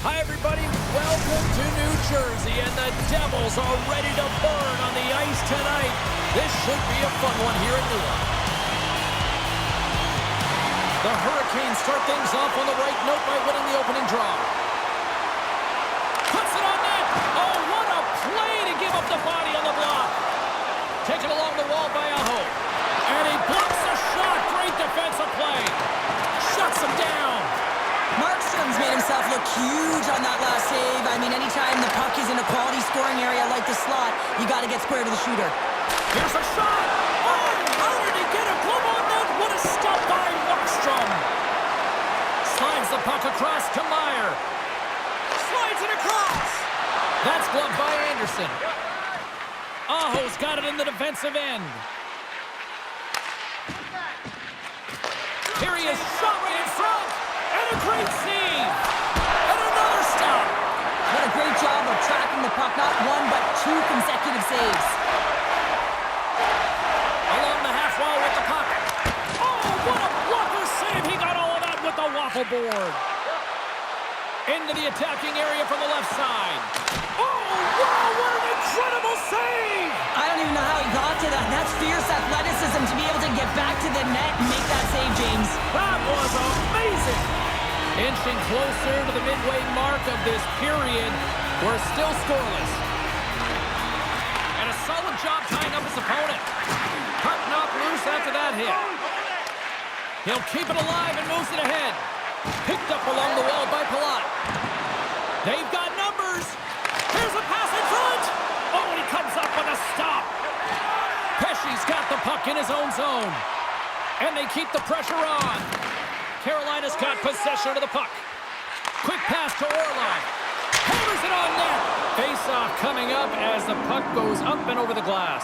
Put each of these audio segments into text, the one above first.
Hi, everybody. Welcome to New Jersey, and the Devils are ready to burn on the ice tonight. This should be a fun one here in Newark. The Hurricanes start things off on the right note by winning the opening draw. Puts it on net. Oh, what a play to give up the body on the block. Taken along the wall by Aho. And he blocks the shot. Great defensive play. Shuts him down. Markstrom's made himself look huge on that last save. I mean, anytime the puck is in a quality scoring area like the slot, you got to get square to the shooter. Here's a shot. Oh, how did he get a glove on that? What a stop by Markstrom. Slides the puck across to Meyer. Slides it across. That's gloved by Anderson. Aho's got it in the defensive end. Here he is, shot right in front. And a great save. And another stop. What a great job of tracking the puck. Not one, but two consecutive saves. Along the half wall with the puck. Oh, what a blocker save. He got all of that with the waffle board. Into the attacking area from the left side. Oh, wow, what an incredible save. I don't even know how he got to that. That's fierce athleticism to be able to get back to the net and make that save, James. That was amazing. Inching closer to the midway mark of this period. We're still scoreless. And a solid job tying up his opponent. Puck knocked loose after that hit. He'll keep it alive and moves it ahead. Picked up along the wall by Palat. They've got numbers. Here's a pass in front. Oh, and he comes up with a stop. Pesci's got the puck in his own zone. And they keep the pressure on. Carolina's got possession of the puck. Quick pass to Orlov. Hammers it on net. Face-off coming up as the puck goes up and over the glass.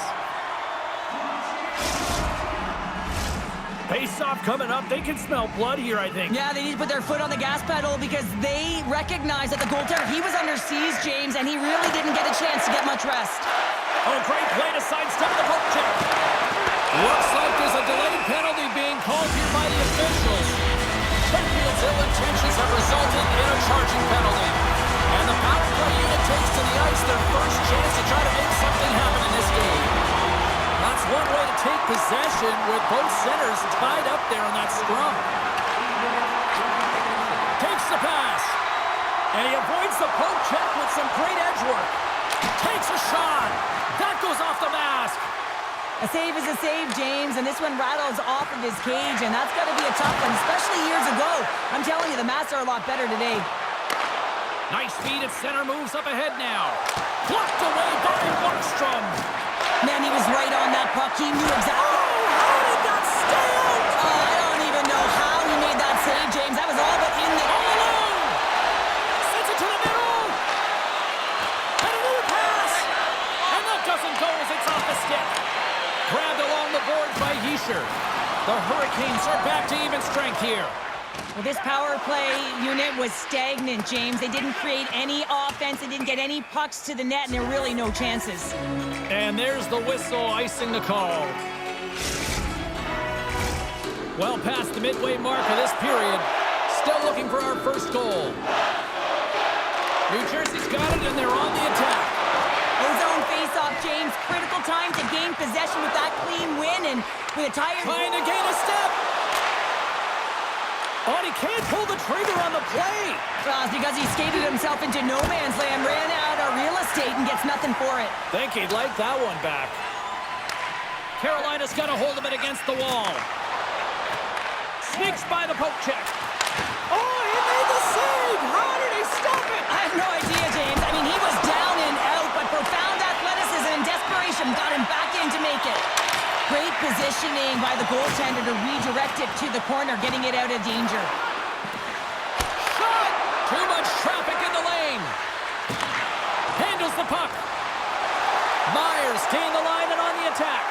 Face-off coming up. They can smell blood here, I think. Yeah, they need to put their foot on the gas pedal because they recognize that the goaltender, he was under siege, James, and he really didn't get a chance to get much rest. Oh, great play to sidestep the poke check. Looks like there's a delayed penalty being called here by the officials. Sheffield's ill intentions have resulted in a charging penalty. And the power play unit takes to the ice their first chance to try to make something happen in this game. That's one way to take possession with both centers tied up there in that scrum. Takes the pass. And he avoids the poke check with some great edge work. Takes a shot. That goes off the mask. A save is a save, James, and this one rattles off of his cage, and that's got to be a tough one, especially years ago. I'm telling you, the masks are a lot better today. Nice feed at center, moves up ahead now. Blocked away by Markstrom. Man, he was right on that puck. He knew exactly. Oh, how did that stay out? Oh, I don't even know how he made that save, James. That was all but in the... All alone. Sends it to the middle. And another pass. And that doesn't go as it's off the stick. Grabbed along the boards by Hischier. The Hurricanes are back to even strength here. Well, this power play unit was stagnant, James. They didn't create any offense. They didn't get any pucks to the net, and there were really no chances. And there's the whistle icing the call. Well past the midway mark of this period. Still looking for our first goal. New Jersey's got it, and they're on the attack. Ozone face-off, James. Critical time to gain possession with that clean win, and with a tired... Trying to gain a step. Oh, and he can't pull the trigger on the play. Well, it's because he skated himself into no man's land, ran out of real estate, and gets nothing for it. Think he'd like that one back. Carolina's got a hold of it against the wall. Sneaks by the poke check. Oh, he made the save. How did he stop it? I have no idea, James. I mean, he was down and out, but profound athleticism and desperation got him back in to make it. Great positioning by the goaltender to redirect it to the corner, getting it out of danger. Shot! Too much traffic in the lane. Handles the puck. Myers gained the line and on the attack.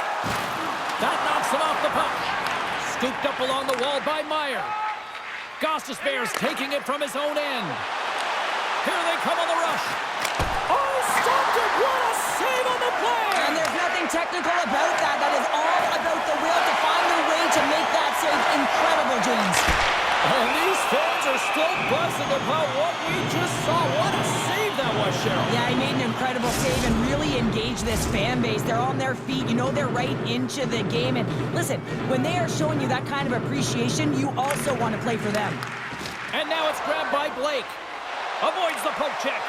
That knocks him off the puck. Scooped up along the wall by Meyer. Gostisbehere's taking it from his own end. Here they come on the rush. Oh, stopped it! What a save on the play! And there's nothing technical about that. That is all about the will to find a way to make that save. Incredible, James. And these fans are are still buzzing about what we just saw. What a save that was, Cheryl. Yeah, he made an incredible save and really engaged this fan base. They're on their feet. You know they're right into the game. And listen, when they are showing you that kind of appreciation, you also want to play for them. And now it's grabbed by Blake. Avoids the poke check.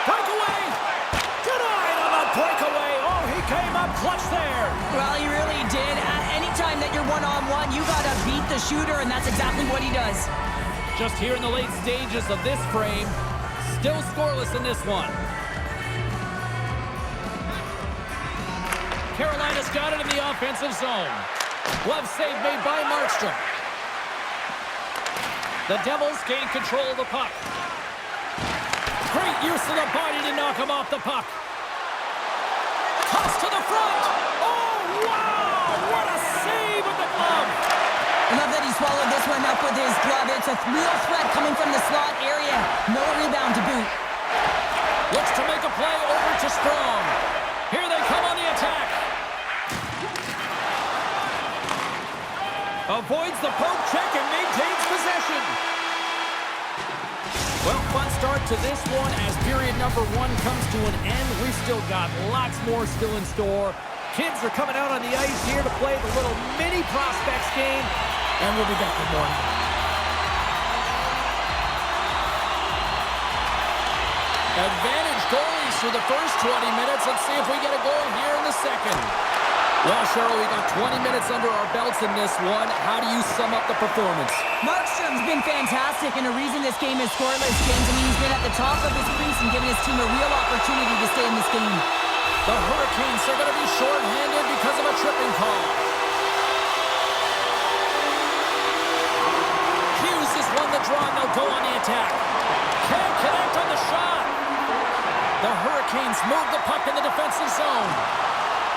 Breakaway! Denied on the breakaway. Oh, he came up clutch there. Well, he really did. Any time that you're one-on-one, you got to beat the shooter, and that's exactly what he does. Just here in the late stages of this frame, still scoreless in this one. Carolina's got it in the offensive zone. Glove save made by Markstrom. The Devils gain control of the puck. Great use of the body to knock him off the puck. Toss to the front. Oh, wow! What a save with the glove. I love that he swallowed this one up with his glove. It's a real threat coming from the slot area. No rebound to boot. Looks to make a play over to Strong. Here they come on the attack. Avoids the poke check and maintains possession. Well, fun start to this one as period number 1 comes to an end. We've still got lots more still in store. Kids are coming out on the ice here to play the little mini prospects game, and we'll be back with more. Advantage goalies through the first 20 minutes. Let's see if we get a goal here in the second. Well, Cheryl, we got 20 minutes under our belts in this one. How do you sum up the performance? Markstrom's been fantastic, and the reason this game is scoreless, James, I mean, he's been at the top of his crease and giving his team a real opportunity to stay in this game. The Hurricanes are going to be short-handed because of a tripping call. Hughes has won the draw, and they'll go on the attack. Can't connect on the shot. The Hurricanes move the puck in the defensive zone.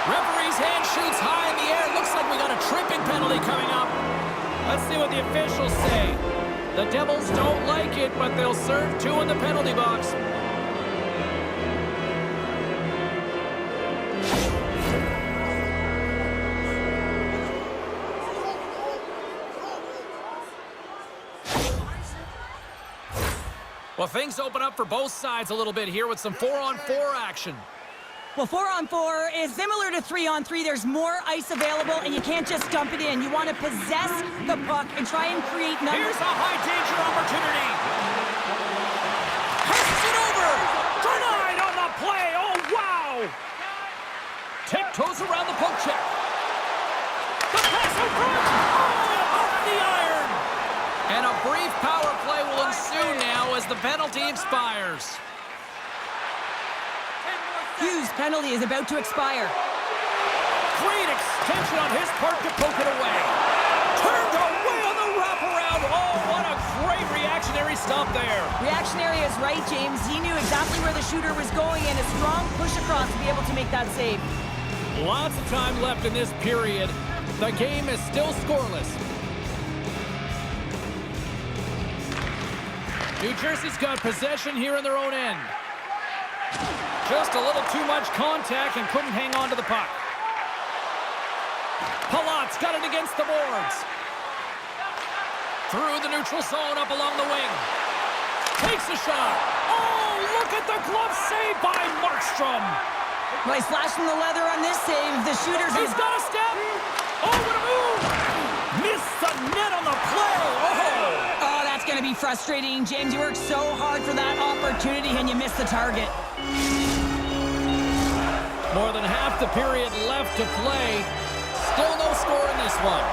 Referee's hand shoots high in the air. Looks like we got a tripping penalty coming up. Let's see what the officials say. The Devils don't like it, but they'll serve 2 in the penalty box. Well, things open up for both sides a little bit here with some 4-on-4 action. Well, 4-on-4 is similar to 3-on-3. There's more ice available, and you can't just dump it in. You want to possess the puck and try and create numbers. Here's a high-danger opportunity. Passes it over. Denied on the play. Oh, wow. Tiptoes around the poke check. The pass in front. Oh, off the iron. And a brief power play will ensue now as the penalty expires. Hughes' penalty is about to expire. Great extension on his part to poke it away. Turned away on the wraparound. Oh, what a great reactionary stop there. Reactionary is right, James. He knew exactly where the shooter was going, and a strong push across to be able to make that save. Lots of time left in this period. The game is still scoreless. New Jersey's got possession here in their own end. Just a little too much contact and couldn't hang on to the puck. Palat's got it against the boards. Through the neutral zone, up along the wing. Takes a shot. Oh, look at the glove save by Markstrom. Well, he's flashing the leather on this save. The shooter's... He's got a step. Oh, what a move. Missed the net on the play. Oh, that's going to be frustrating. James, you worked so hard for that opportunity, and you missed the target. More than half the period left to play. Still no score in this one.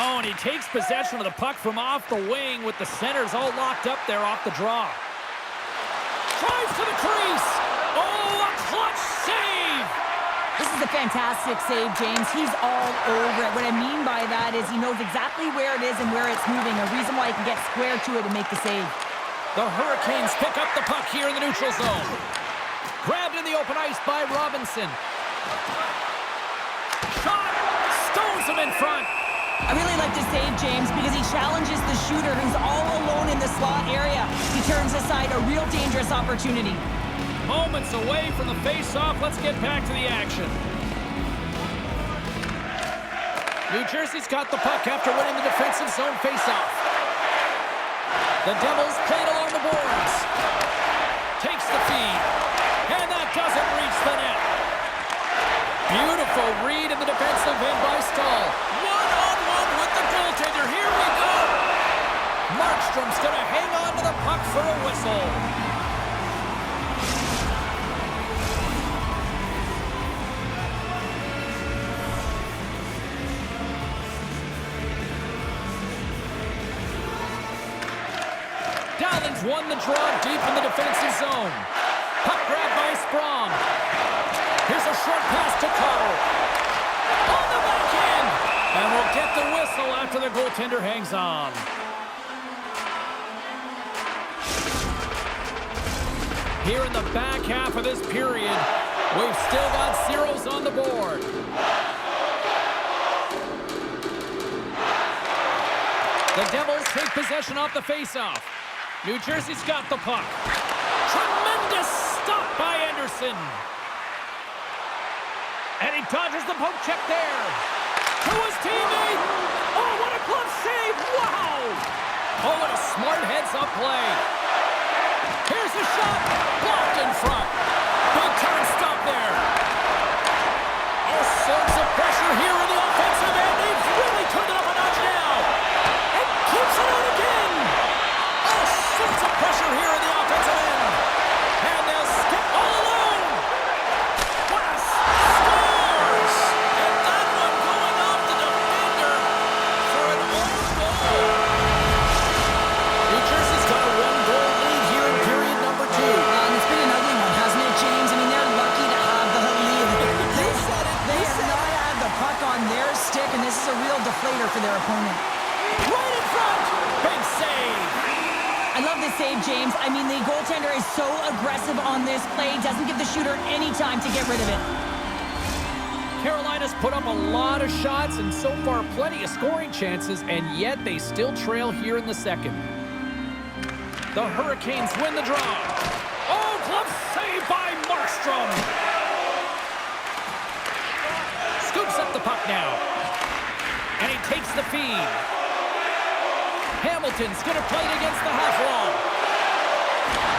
Oh, and he takes possession of the puck from off the wing with the centers all locked up there off the draw. Drives to the crease. Oh, a clutch save. This is a fantastic save, James. He's all over it. What I mean by that is he knows exactly where it is and where it's moving. A reason why he can get square to it and make the save. The Hurricanes pick up the puck here in the neutral zone. Grabbed in the open ice by Robinson. Shot! Stones him in front. I really like this save, James, because he challenges the shooter who's all alone in the slot area. He turns aside a real dangerous opportunity. Moments away from the face-off. Let's get back to the action. New Jersey's got the puck after winning the defensive zone faceoff. The Devils played along the boards. Takes the feed. And that doesn't reach the net. Beautiful read in the defensive end by Stahl. One-on-one with the goaltender. Here we go. Markstrom's going to hang on to the puck for a whistle. Dowlin's won the draw deep in the defensive zone. Puck grab by Sprong. Here's a short pass to Carter. On the back end. And we'll get the whistle after the goaltender hangs on. Here in the back half of this period, we've still got zeros on the board. The Devils take possession off the faceoff. New Jersey's got the puck. Tremendous stop by Anderson. And he dodges the poke check there. To his teammate. Oh, what a glove save. Wow. Oh, what a smart heads-up play. Here's a shot. Blocked in front. Big time stop there. All sorts of pressure here in the offensive end. They've really turned it up a notch now. And keeps it on again. All sorts of pressure here in the offensive end. And they'll skip all alone. West scores. And that one going off the defender for an own goal. New Jersey's got a one-goal lead here in period number 2. And it's been an ugly one, hasn't it, James? I mean, they're lucky to have the lead. They said it. They have not had the puck on their stick, and this is a real deflator for their opponent. Right in front. Big save. I love this save, James. I mean, the goaltender is so aggressive on this play, doesn't give the shooter any time to get rid of it. Carolina's put up a lot of shots and so far plenty of scoring chances, and yet they still trail here in the second. The Hurricanes win the draw. Oh, glove save by Markstrom. Scoops up the puck now. And he takes the feed. Hamilton's going to play it against the half wall.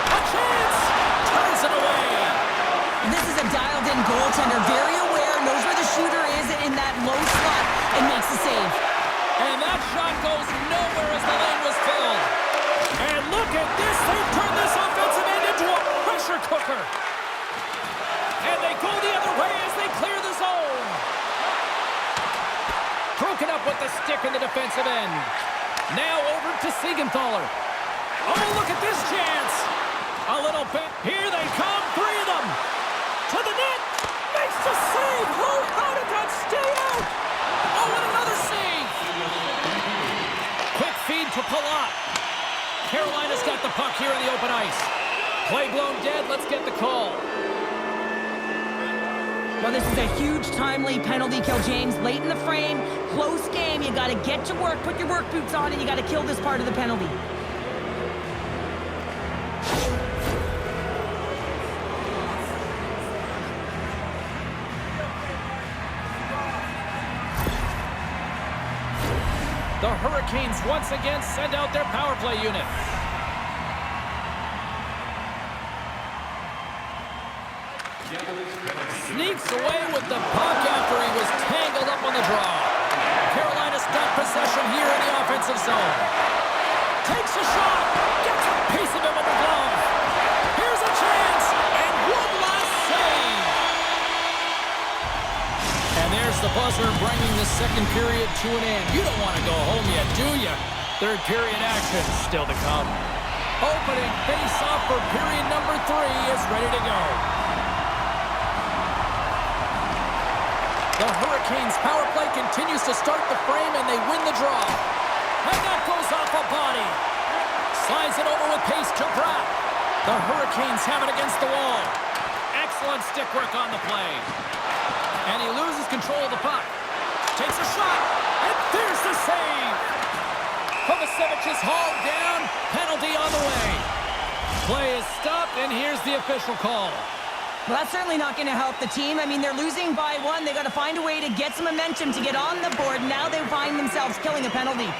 A chance! Turns it away. This is a dialed-in goaltender, very aware, knows where the shooter is in that low slot, and makes the save. And that shot goes nowhere as the lane was filled. And look at this. They've turned this offensive end into a pressure cooker. And they go the other way as they clear the zone. Broken up with the stick in the defensive end. Now over to Siegenthaler. Oh, look at this chance. A little bit. Here they come. 3 of them. To the net. Makes the save. Oh, how did that stay out? Oh, and another save. Quick feed to Palat. Carolina's got the puck here in the open ice. Play blown dead. Let's get the call. Well, this is a huge, timely penalty kill, James. Late in the frame, close game. You got to get to work, put your work boots on, and you got to kill this part of the penalty. The Hurricanes once again send out their power play unit. Sneaks away with the puck after he was tangled up on the draw. Carolina's got possession here in the offensive zone. Takes a shot. Gets a piece of it with the glove. Here's a chance. And one last save. And there's the buzzer bringing the second period to an end. You don't want to go home yet, do you? Third period action still to come. Opening face-off for period number 3 is ready to go. The Hurricanes' power play continues to start the frame, and they win the draw. And that goes off a body. Slides it over with pace to Pratt. The Hurricanes have it against the wall. Excellent stick work on the play. And he loses control of the puck. Takes a shot, and there's the save. Kovacevic is hauled down. Penalty on the way. Play is stopped, and here's the official call. Well, that's certainly not going to help the team. I mean, they're losing by 1. They got to find a way to get some momentum to get on the board. Now they find themselves killing a penalty.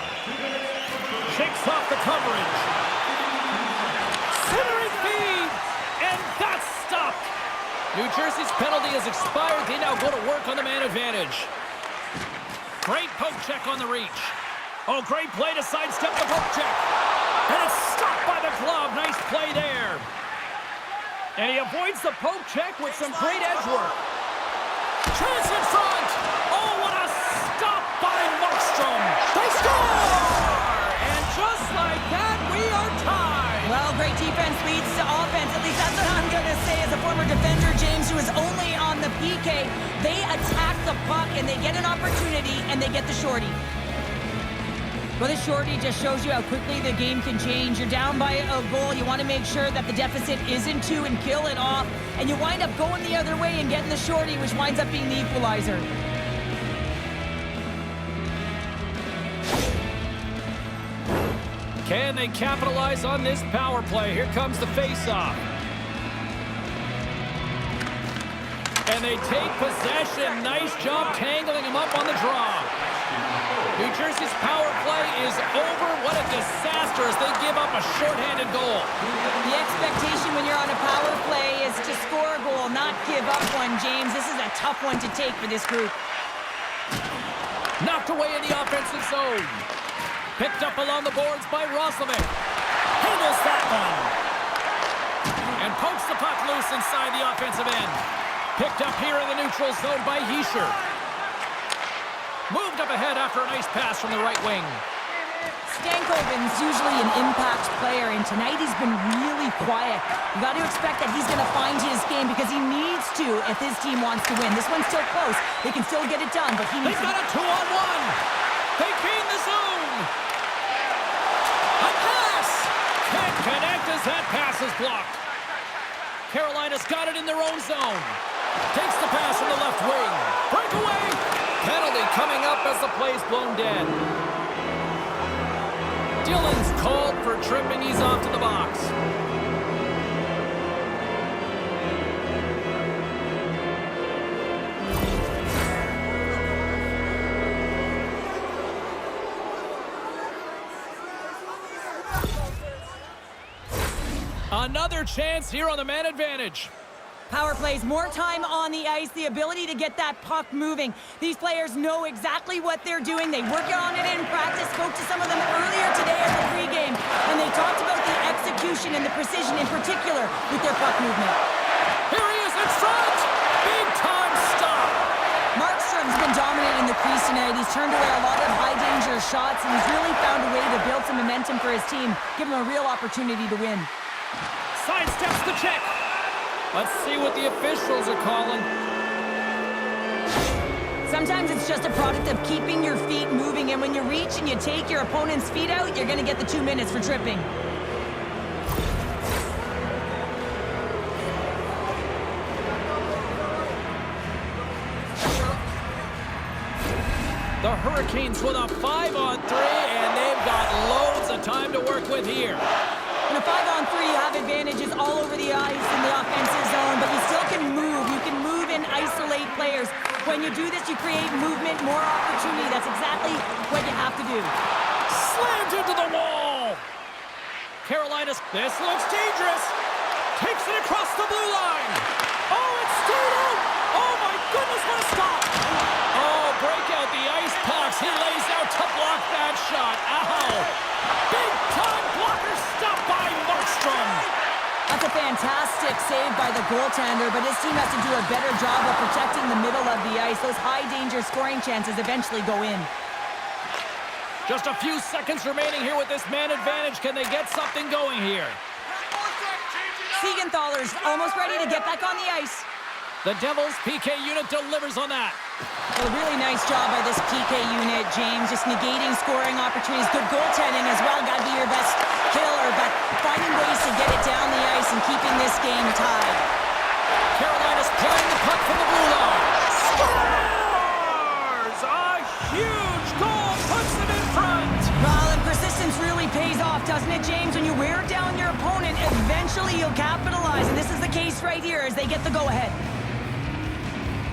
Shakes off the coverage. Centering feed, and that's stopped. New Jersey's penalty has expired. They now go to work on the man advantage. Great poke check on the reach. Oh, great play to sidestep the poke check. And it's stopped by the glove. Nice play there. And he avoids the poke check with some great edge work. Chance in front. Oh, what a stop by Markstrom. They score! And just like that, we are tied. Well, great defense leads to offense. At least that's what I'm going to say as a former defender, James, who is only on the PK. They attack the puck, and they get an opportunity, and they get the shorty. Well, this shorty just shows you how quickly the game can change. You're down by a goal. You want to make sure that the deficit isn't 2 and kill it off. And you wind up going the other way and getting the shorty, which winds up being the equalizer. Can they capitalize on this power play? Here comes the face-off. And they take possession. Nice job tangling him up on the draw. New Jersey's power play is over. What a disaster as they give up a shorthanded goal. The expectation when you're on a power play is to score a goal, not give up one, James. This is a tough one to take for this group. Knocked away in the offensive zone. Picked up along the boards by Roslovic. Handles that one. And pokes the puck loose inside the offensive end. Picked up here in the neutral zone by Hischier. Moved up ahead after a nice pass from the right wing. Stankoven's usually an impact player, and tonight he's been really quiet. You got to expect that he's going to find his game because he needs to if his team wants to win. This one's still close. They can still get it done, but he needs They've got a 2-on-1. They gain the zone. A pass. Can't connect as that pass is blocked. Carolina's got it in their own zone. Takes the pass from the left wing. Breakaway. Penalty coming up as the play's blown dead. Dillon's called for tripping. He's off to the box. Another chance here on the man advantage. Power plays, more time on the ice, the ability to get that puck moving. These players know exactly what they're doing. They work on it in practice. Spoke to some of them earlier today at the pregame, and they talked about the execution and the precision in particular with their puck movement. Here he is in front! Big time stop! Markstrom's been dominant in the crease tonight. He's turned away a lot of high-danger shots, and he's really found a way to build some momentum for his team, give him a real opportunity to win. Sidesteps the check. Let's see what the officials are calling. Sometimes it's just a product of keeping your feet moving, and when you reach and you take your opponent's feet out, you're going to get the 2 minutes for tripping. The Hurricanes with a 5-on-3, and they've got loads of time to work with here. In a 5-on-3, you have advantages all over the ice in the offensive zone, but you still can move. You can move and isolate players. When you do this, you create movement, more opportunity. That's exactly what you have to do. Slammed into the wall. Carolina's, this looks dangerous. Takes it across the blue line. Oh, it's stayed out. Oh, my goodness, what a stop. Oh, break out the ice pucks. He lays out to block that shot. Ow. Big time blocker stop by Markstrom. That's a fantastic save by the goaltender, but his team has to do a better job of protecting the middle of the ice. Those high-danger scoring chances eventually go in. Just a few seconds remaining here with this man advantage. Can they get something going here? Siegenthaler's almost ready to get back on the ice. The Devils' PK unit delivers on that. A really nice job by this PK unit, James. Just negating scoring opportunities. Good goaltending as well. Got to be your best killer, but finding ways to get it down the ice and keeping this game tied. Carolina's playing the puck from the blue line. Scores! A huge goal puts them in front. Well, and persistence really pays off, doesn't it, James? When you wear down your opponent, eventually you'll capitalize, and this is the case right here as they get the go-ahead.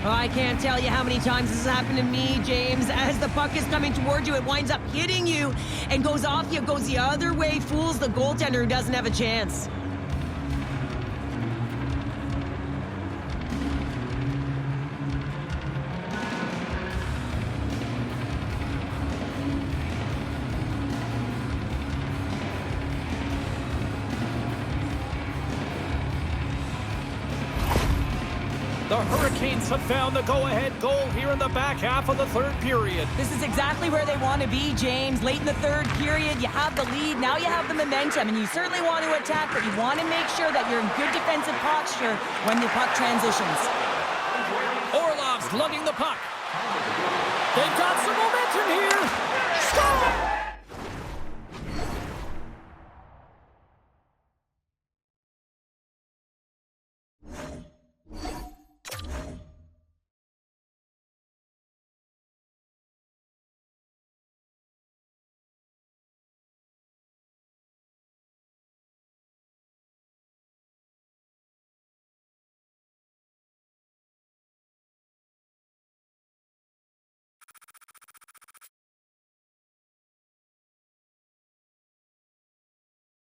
Oh, I can't tell you how many times this has happened to me, James. As the puck is coming toward you, it winds up hitting you and goes off you, goes the other way, fools the goaltender who doesn't have a chance. The Hurricanes have found the go-ahead goal here in the back half of the third period. This is exactly where they want to be, James. Late in the third period, you have the lead. Now you have the momentum, and you certainly want to attack, but you want to make sure that you're in good defensive posture when the puck transitions. Orlov's lugging the puck.